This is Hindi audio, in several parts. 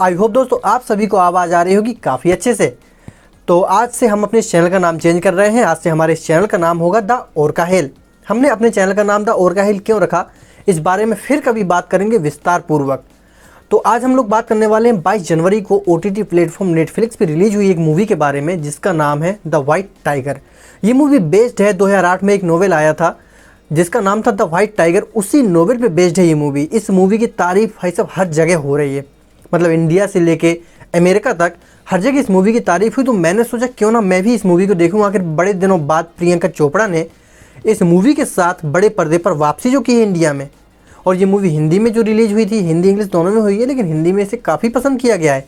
आई होप दोस्तों आप सभी को आवाज़ आ रही होगी काफ़ी अच्छे से। तो आज से हम अपने चैनल का नाम चेंज कर रहे हैं। आज से हमारे इस चैनल का नाम होगा द ओरका हिल। हमने अपने चैनल का नाम द ओरका हिल क्यों रखा, इस बारे में फिर कभी बात करेंगे विस्तार पूर्वक। तो आज हम लोग बात करने वाले हैं 22 जनवरी को OTT प्लेटफॉर्म नेटफ्लिक्स पर रिलीज हुई एक मूवी के बारे में जिसका नाम है द वाइट टाइगर। ये मूवी बेस्ड है 2008 में एक नोवेल आया था जिसका नाम था द वाइट टाइगर। उसी नोवेल पे बेस्ड है ये मूवी। इस मूवी की तारीफ भाई सब हर जगह हो रही है, मतलब इंडिया से लेके अमेरिका तक हर जगह इस मूवी की तारीफ हुई। तो मैंने सोचा क्यों ना मैं भी इस मूवी को देखूँ। आखिर बड़े दिनों बाद प्रियंका चोपड़ा ने इस मूवी के साथ बड़े पर्दे पर वापसी जो की है इंडिया में, और ये मूवी हिंदी में जो रिलीज हुई थी, हिंदी इंग्लिश दोनों में हुई है, लेकिन हिंदी में इसे काफ़ी पसंद किया गया है।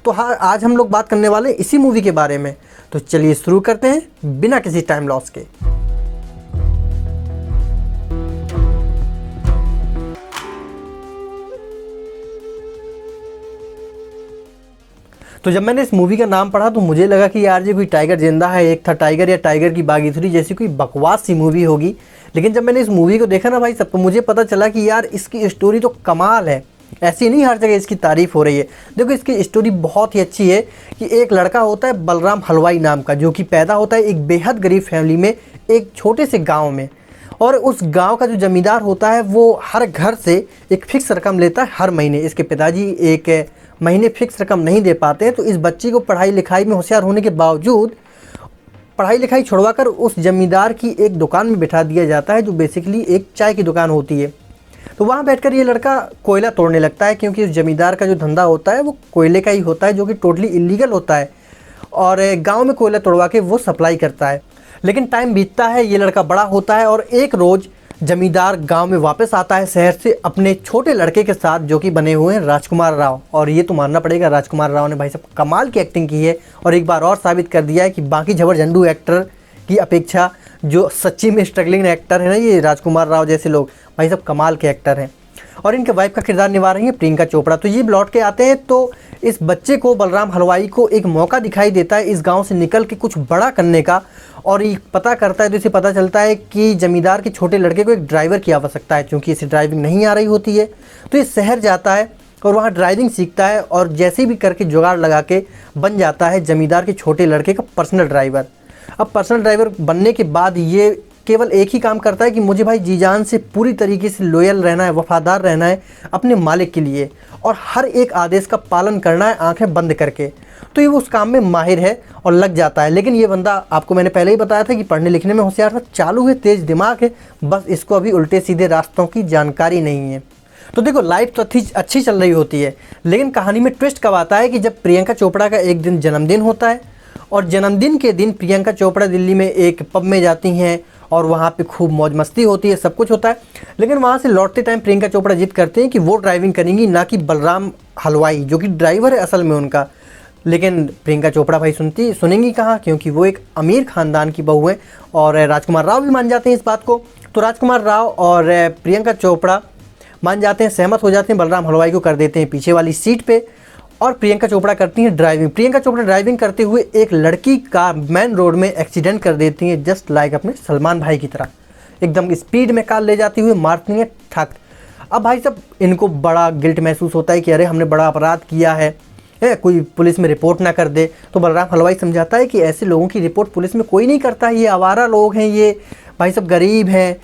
तो हाँ, आज हम लोग बात करने वाले इसी मूवी के बारे में। तो चलिए शुरू करते हैं बिना किसी टाइम लॉस के। तो जब मैंने इस मूवी का नाम पढ़ा तो मुझे लगा कि यार ये कोई टाइगर जिंदा है, एक था टाइगर या टाइगर की बागीथुरी जैसी कोई बकवास सी मूवी होगी। लेकिन जब मैंने इस मूवी को देखा ना भाई सब, तो मुझे पता चला कि यार इसकी स्टोरी तो कमाल है। ऐसी नहीं हर जगह इसकी तारीफ़ हो रही है। देखो इसकी स्टोरी बहुत ही अच्छी है कि एक लड़का होता है बलराम हलवाई नाम का, जो कि पैदा होता है एक बेहद गरीब फैमिली में, एक छोटे से गाँव में। और उस गांव का जो जमींदार होता है वो हर घर से एक फिक्स रकम लेता है हर महीने। इसके पिताजी एक महीने फिक्स रकम नहीं दे पाते हैं, तो इस बच्चे को पढ़ाई लिखाई में होशियार होने के बावजूद पढ़ाई लिखाई छुड़वाकर उस जमींदार की एक दुकान में बिठा दिया जाता है, जो बेसिकली एक चाय की दुकान होती है। तो वहाँ बैठकर ये लड़का कोयला तोड़ने लगता है, क्योंकि उस जमींदार का जो धंधा होता है वो कोयले का ही होता है, जो कि टोटली इलीगल होता है, और गाँव में कोयला तोड़वा के वो सप्लाई करता है। लेकिन टाइम बीतता है, ये लड़का बड़ा होता है और एक रोज़ जमींदार गांव में वापस आता है शहर से अपने छोटे लड़के के साथ, जो कि बने हुए हैं राजकुमार राव। और ये तो मानना पड़ेगा राजकुमार राव ने भाई सब कमाल की एक्टिंग की है, और एक बार और साबित कर दिया है कि बाकी झबरझंडू एक्टर की अपेक्षा जो सच्ची में स्ट्रगलिंग एक्टर है ना, ये राजकुमार राव जैसे लोग भाई सब कमाल के एक्टर हैं। और इनके वाइफ का किरदार निभा रही है प्रियंका चोपड़ा। तो ये लौट के आते हैं तो इस बच्चे को, बलराम हलवाई को, एक मौका दिखाई देता है इस गांव से निकल के कुछ बड़ा करने का। और ये पता करता है तो इसे पता चलता है कि जमींदार के छोटे लड़के को एक ड्राइवर की आवश्यकता है, क्योंकि इसे ड्राइविंग नहीं आ रही होती है। तो ये शहर जाता है और वहाँ ड्राइविंग सीखता है, और जैसे भी करके जुगाड़ लगा के बन जाता है जमींदार के छोटे लड़के का पर्सनल ड्राइवर। अब पर्सनल ड्राइवर बनने के बाद ये केवल एक ही काम करता है कि मुझे भाई जी जान से पूरी तरीके से लॉयल रहना है, वफादार रहना है अपने मालिक के लिए, और हर एक आदेश का पालन करना है आंखें बंद करके। तो ये वो उस काम में माहिर है और लग जाता है। लेकिन ये बंदा, आपको मैंने पहले ही बताया था कि पढ़ने लिखने में होशियार था, चालू है, तेज़ दिमाग है, बस इसको अभी उल्टे सीधे रास्तों की जानकारी नहीं है। तो देखो लाइफ तो अच्छी चल रही होती है, लेकिन कहानी में ट्विस्ट कब आता है कि जब प्रियंका चोपड़ा का एक दिन जन्मदिन होता है, और जन्मदिन के दिन प्रियंका चोपड़ा दिल्ली में एक पब में जाती हैं और वहाँ पे खूब मौज मस्ती होती है, सब कुछ होता है। लेकिन वहाँ से लौटते टाइम प्रियंका चोपड़ा जिद करते हैं कि वो ड्राइविंग करेंगी, ना कि बलराम हलवाई जो कि ड्राइवर है असल में उनका। लेकिन प्रियंका चोपड़ा भाई सुनेंगी कहाँ, क्योंकि वो एक अमीर ख़ानदान की बहू है, और राजकुमार राव भी मान जाते हैं इस बात को। तो राजकुमार राव और प्रियंका चोपड़ा मान जाते हैं, सहमत हो जाते हैं, बलराम हलवाई को कर देते हैं पीछे वाली सीट पे, और प्रियंका चोपड़ा करती हैं ड्राइविंग। प्रियंका चोपड़ा ड्राइविंग करते हुए एक लड़की का मेन रोड में एक्सीडेंट कर देती हैं, जस्ट लाइक अपने सलमान भाई की तरह, एकदम स्पीड में कार ले जाती हुई मारती हैं ठक। अब भाई साहब इनको बड़ा गिल्ट महसूस होता है कि अरे हमने बड़ा अपराध किया है, कोई पुलिस में रिपोर्ट ना कर दे। तो बलराम हलवाई समझाता है कि ऐसे लोगों की रिपोर्ट पुलिस में कोई नहीं करता, ये आवारा लोग हैं, ये भाई सब गरीब हैं,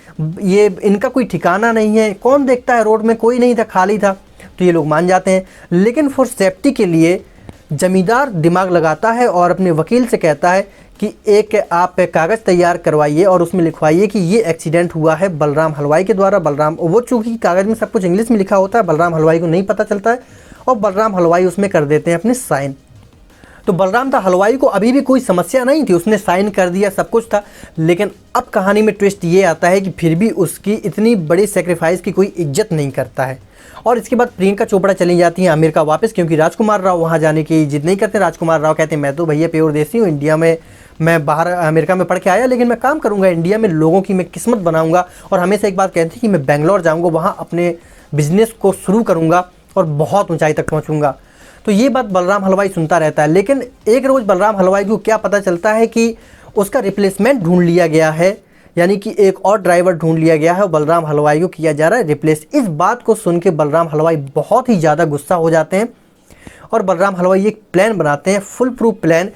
ये इनका कोई ठिकाना नहीं है, कौन देखता है, रोड में कोई नहीं था, खाली था। तो ये लोग मान जाते हैं। लेकिन फॉर सेफ्टी के लिए जमींदार दिमाग लगाता है और अपने वकील से कहता है कि एक आप कागज़ तैयार करवाइए और उसमें लिखवाइए कि ये एक्सीडेंट हुआ है बलराम हलवाई के द्वारा। बलराम, वो चूँकि कागज़ में सब कुछ इंग्लिश में लिखा होता है, बलराम हलवाई को नहीं पता चलता है, और बलराम हलवाई उसमें कर देते हैं अपने साइन। तो बलराम था हलवाई को अभी भी कोई समस्या नहीं थी, उसने साइन कर दिया, सब कुछ था। लेकिन अब कहानी में ट्विस्ट ये आता है कि फिर भी उसकी इतनी बड़ी सेक्रीफाइस की कोई इज्जत नहीं करता है। और इसके बाद प्रियंका चोपड़ा चली जाती हैं अमेरिका वापस, क्योंकि राजकुमार राव वहाँ जाने की जिद नहीं करते। राजकुमार राव कहते हैं मैं तो भैया प्योर देसी हूँ, इंडिया में मैं बाहर अमेरिका में पढ़ के आया, लेकिन मैं काम करूँगा इंडिया में, लोगों की मैं किस्मत बनाऊँगा। और हमेशा एक बात कहते हैं कि मैं बेंगलोर जाऊँगा, वहाँ अपने बिजनेस को शुरू करूँगा और बहुत ऊँचाई तक पहुँचूँगा। तो ये बात बलराम हलवाई सुनता रहता है। लेकिन एक रोज़ बलराम हलवाई को क्या पता चलता है कि उसका रिप्लेसमेंट ढूंढ लिया गया है, यानी कि एक और ड्राइवर ढूंढ लिया गया है और बलराम हलवाई को किया जा रहा है रिप्लेस। इस बात को सुन के बलराम हलवाई बहुत ही ज़्यादा गुस्सा हो जाते हैं और बलराम हलवाई एक प्लान बनाते हैं, फुल प्रूफ प्लान,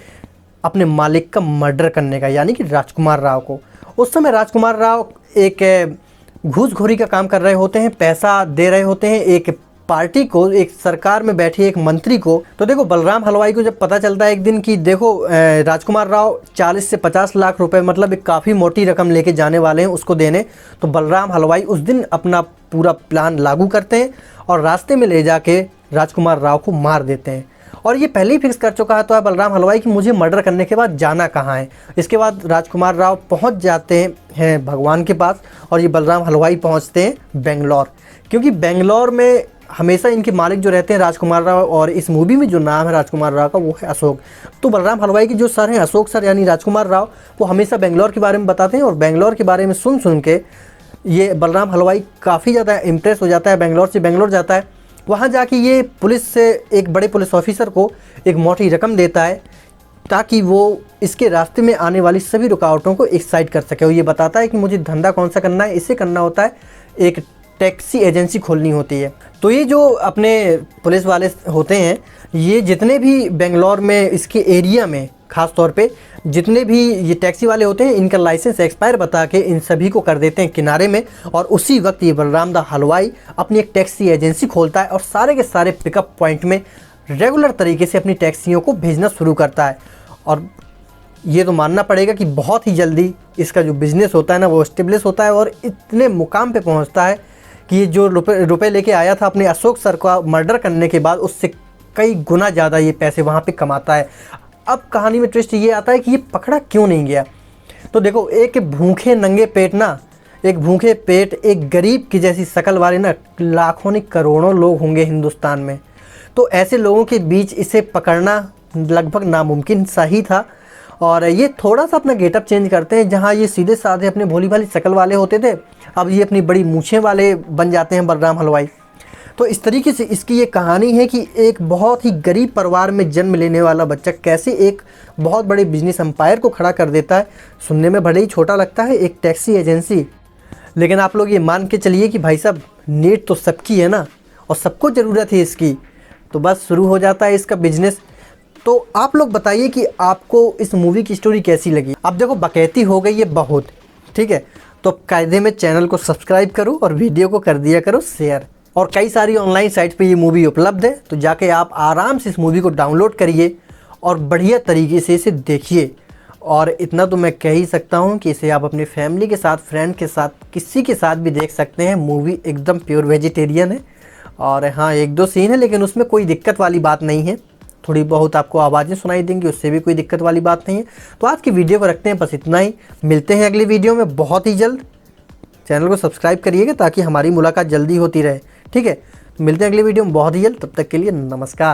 अपने मालिक का मर्डर करने का, यानी कि राजकुमार राव को। उस समय राजकुमार राव एक घूसखोरी का काम कर रहे होते हैं, पैसा दे रहे होते हैं एक पार्टी को, एक सरकार में बैठे एक मंत्री को। तो देखो बलराम हलवाई को जब पता चलता है एक दिन कि देखो राजकुमार राव 40 से 50 लाख रुपए, मतलब एक काफ़ी मोटी रकम लेके जाने वाले हैं उसको देने, तो बलराम हलवाई उस दिन अपना पूरा प्लान लागू करते हैं और रास्ते में ले जाके राजकुमार राव को मार देते हैं। और ये पहले ही फिक्स कर चुका है तो है बलराम हलवाई कि मुझे मर्डर करने के बाद जाना कहाँ है। इसके बाद राजकुमार राव पहुँच जाते हैं भगवान के पास, और ये बलराम हलवाई पहुँचते हैं बेंगलोर, क्योंकि बेंगलोर में हमेशा इनके मालिक जो रहते हैं राजकुमार राव, और इस मूवी में जो नाम है राजकुमार राव का वो है अशोक। तो बलराम हलवाई के जो सर हैं अशोक सर यानी राजकुमार राव, वो हमेशा बेंगलोर के बारे में बताते हैं, और बेंगलोर के बारे में सुन के ये बलराम हलवाई काफ़ी ज़्यादा इम्प्रेस हो जाता है। बेंगलोर से बेंगलोर जाता है, वहाँ जाके ये पुलिस से एक बड़े पुलिस ऑफिसर को एक मोटी रकम देता है ताकि वो इसके रास्ते में आने वाली सभी रुकावटों को एक साइड कर सके। और ये बताता है कि मुझे धंधा कौन सा करना है, इसे करना होता है, एक टैक्सी एजेंसी खोलनी होती है। तो ये जो अपने पुलिस वाले होते हैं, ये जितने भी बेंगलोर में इसके एरिया में ख़ास तौर पे जितने भी ये टैक्सी वाले होते हैं, इनका लाइसेंस एक्सपायर बता के इन सभी को कर देते हैं किनारे में। और उसी वक्त ये बलराम दा हलवाई अपनी एक टैक्सी एजेंसी खोलता है और सारे के सारे पिकअप पॉइंट में रेगुलर तरीके से अपनी टैक्सियों को भेजना शुरू करता है। और ये तो मानना पड़ेगा कि बहुत ही जल्दी इसका जो बिज़नेस होता है ना वो एस्टेब्लिश होता है, और इतने मुकाम पे पहुंचता है कि ये जो रुपए लेके आया था अपने अशोक सर का मर्डर करने के बाद, उससे कई गुना ज़्यादा ये पैसे वहाँ पे कमाता है। अब कहानी में ट्विस्ट ये आता है कि ये पकड़ा क्यों नहीं गया। तो देखो एक भूखे नंगे पेट ना, एक भूखे पेट एक गरीब की जैसी शक्ल वाले ना लाखों नहीं करोड़ों लोग होंगे हिंदुस्तान में, तो ऐसे लोगों के बीच इसे पकड़ना लगभग नामुमकिन सा ही था। और ये थोड़ा सा अपना गेटअप चेंज करते हैं, जहाँ ये सीधे साधे अपने भोली भाली शक्ल वाले होते थे, अब ये अपनी बड़ी मूछें वाले बन जाते हैं बलराम हलवाई। तो इस तरीके से इसकी ये कहानी है कि एक बहुत ही गरीब परिवार में जन्म लेने वाला बच्चा कैसे एक बहुत बड़े बिजनेस एम्पायर को खड़ा कर देता है। सुनने में भले ही छोटा लगता है एक टैक्सी एजेंसी, लेकिन आप लोग ये मान के चलिए कि भाई साहब नीड तो सबकी है ना, और सबको ज़रूरत है इसकी, तो बस शुरू हो जाता है इसका बिजनेस। तो आप लोग बताइए कि आपको इस मूवी की स्टोरी कैसी लगी। अब देखो बकैती हो गई है बहुत, ठीक है, तो कायदे में चैनल को सब्सक्राइब करो और वीडियो को कर दिया करो शेयर। और कई सारी ऑनलाइन साइट पे ये मूवी उपलब्ध है, तो जाके आप आराम से इस मूवी को डाउनलोड करिए और बढ़िया तरीके से इसे देखिए। और इतना तो मैं कह ही सकता हूँ कि इसे आप अपनी फैमिली के साथ, फ्रेंड के साथ, किसी के साथ भी देख सकते हैं। मूवी एकदम प्योर वेजिटेरियन है, और हाँ एक दो सीन है लेकिन उसमें कोई दिक्कत वाली बात नहीं है, थोड़ी बहुत आपको आवाज़ें सुनाई देंगी, उससे भी कोई दिक्कत वाली बात नहीं है। तो आज की वीडियो को रखते हैं बस इतना ही, मिलते हैं अगली वीडियो में बहुत ही जल्द। चैनल को सब्सक्राइब करिएगा ताकि हमारी मुलाकात जल्दी होती रहे, ठीक है। मिलते हैं अगली वीडियो में बहुत ही जल्द, तब तक के लिए नमस्कार।